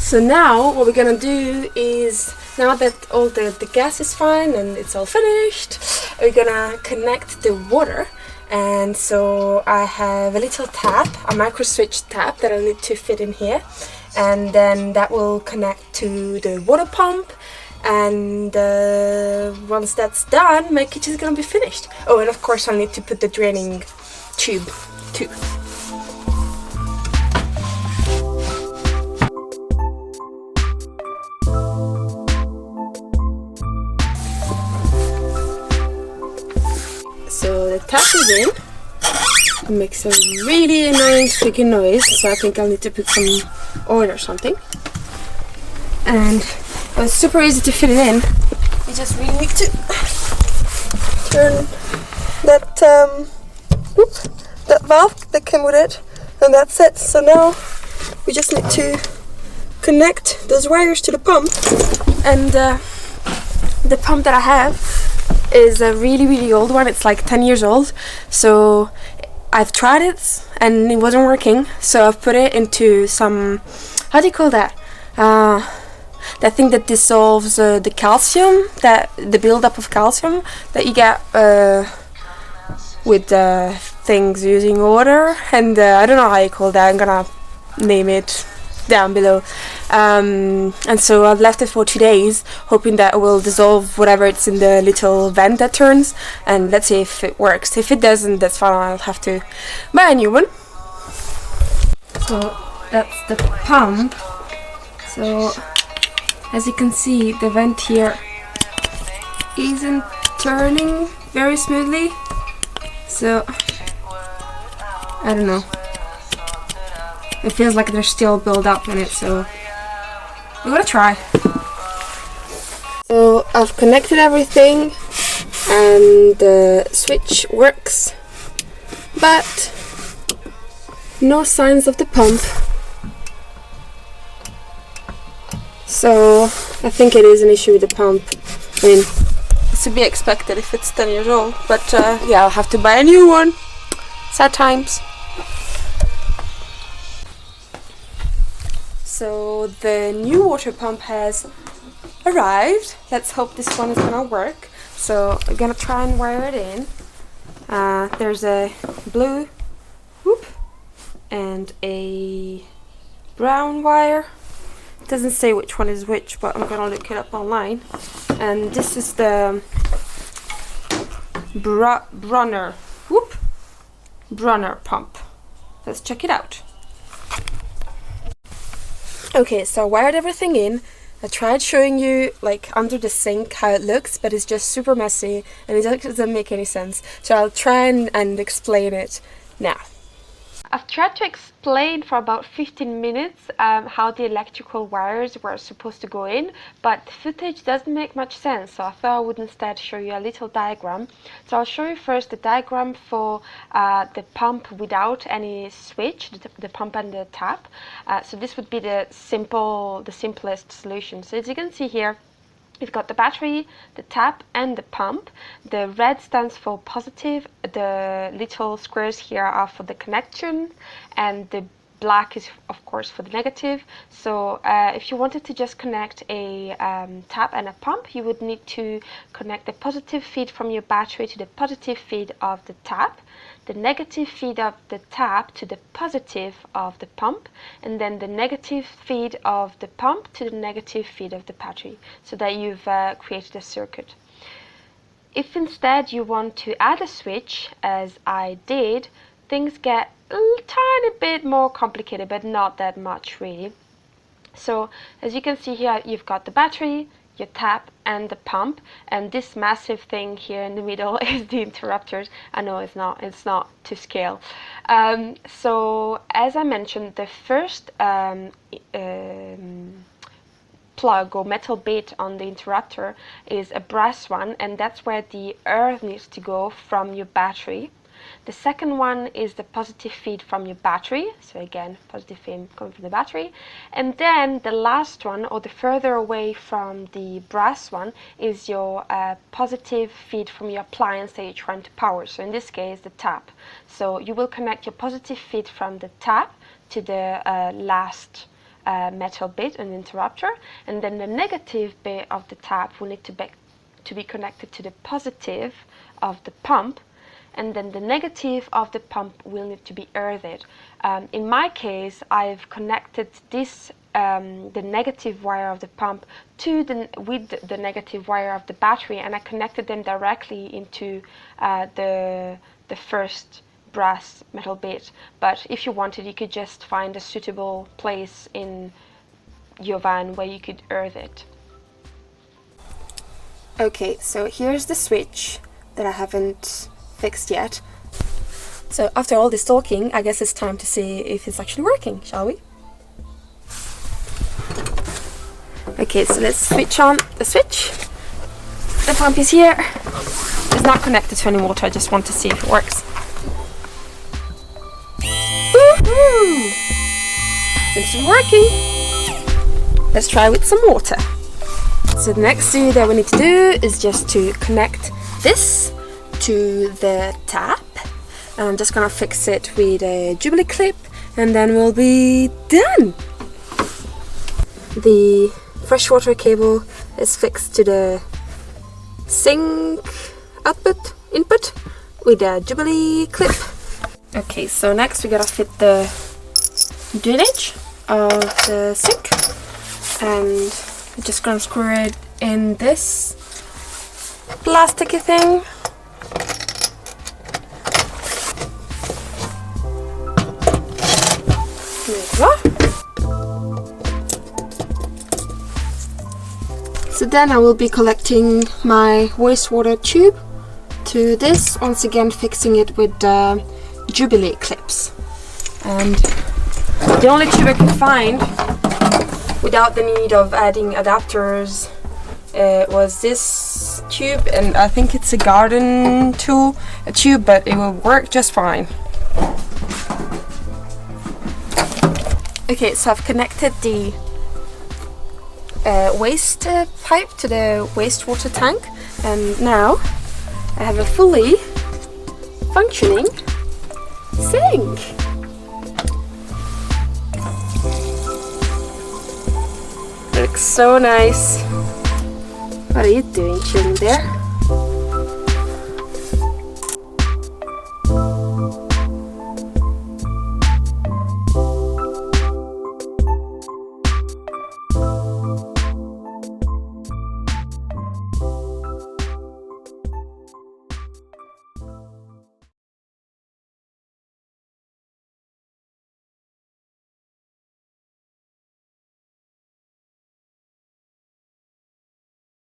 So now what we're gonna do is, now that all the gas is fine and it's all finished, we're gonna connect the water. And so I have a little tap, a micro switch tap that I need to fit in here, and then that will connect to the water pump. And once that's done, my kitchen is gonna be finished. Oh, and of course I need to put the draining tube too. So the tap is in. It makes a really annoying squeaky noise, so I think I'll need to put some oil or something. And it's super easy to fit it in. You just really need to turn that that valve that came with it, and that's it. So now we just need to connect those wires to the pump, and the pump that I have is a really old one. It's like 10 years old, so I've tried it and it wasn't working, so I've put it into some, how do you call that, that thing that dissolves the calcium, that the buildup of calcium that you get with things using water, and I don't know how you call that. I'm gonna name it down below. And so I've left it for 2 days, hoping that it will dissolve whatever it's in the little vent that turns, and let's see if it works. If it doesn't, that's fine, I'll have to buy a new one. So that's the pump. So as you can see, the vent here isn't turning very smoothly, so I don't know. It feels like there's still build up in it, so we're gonna try. So I've connected everything and the switch works, but no signs of the pump. So I think it is an issue with the pump. I mean, it's to be expected if it's 10 years old, but yeah, I'll have to buy a new one. Sad times. So the new water pump has arrived. Let's hope this one is gonna work. So I'm gonna try and wire it in. There's a blue whoop and a brown wire. It doesn't say which one is which, but I'm gonna look it up online. And this is the Brunner pump. Let's check it out. Okay, so I wired everything in. I tried showing you like under the sink how it looks, but it's just super messy and it doesn't make any sense. So I'll try and explain it now. I've tried to explain for about 15 minutes how the electrical wires were supposed to go in, but the footage doesn't make much sense, so I thought I would instead show you a little diagram. So I'll show you first the diagram for the pump without any switch, the pump and the tap. So this would be the simplest solution. So as you can see here, we've got the battery, the tap and the pump. The red stands for positive, the little squares here are for the connection, and the black is of course for the negative. So if you wanted to just connect a tap and a pump, you would need to connect the positive feed from your battery to the positive feed of the tap, the negative feed of the tap to the positive of the pump, and then the negative feed of the pump to the negative feed of the battery, so that you've created a circuit. If instead you want to add a switch, as I did, things get a tiny bit more complicated, but not that much really. So as you can see here, you've got the battery, your tap and the pump, and this massive thing here in the middle is the interrupters. I know it's not to scale. So as I mentioned, the first plug or metal bit on the interrupter is a brass one, and that's where the earth needs to go from your battery. The second one is the positive feed from your battery, so again positive feed coming from the battery, and then the last one, or the further away from the brass one, is your positive feed from your appliance that you're trying to power, so in this case the tap. So you will connect your positive feed from the tap to the last metal bit, an interrupter, and then the negative bit of the tap will need to be connected to the positive of the pump, and then the negative of the pump will need to be earthed. In my case, I've connected this the negative wire of the pump with the negative wire of the battery, and I connected them directly into the first brass metal bit. But if you wanted, you could just find a suitable place in your van where you could earth it. Okay, so here's the switch that I haven't fixed yet. So after all this talking, I guess it's time to see if it's actually working, shall we? Okay, so let's switch on the switch. The pump is here. It's not connected to any water, I just want to see if it works. Woohoo! Seems to be working. Let's try with some water. So the next thing that we need to do is just to connect this to the tap. And I'm just gonna fix it with a Jubilee clip, and then we'll be done. The freshwater cable is fixed to the sink input with a Jubilee clip. Okay, so next we gotta fit the drainage of the sink, and we're just gonna screw it in this plasticky thing. There we go. So then I will be collecting my wastewater tube to this, once again fixing it with Jubilee clips. And the only tube I could find without the need of adding adapters was this tube, and I think it's a garden tool, a tube, but it will work just fine. Okay, so I've connected the waste pipe to the wastewater tank, and now I have a fully functioning sink. Looks so nice. What are you doing, chilling there?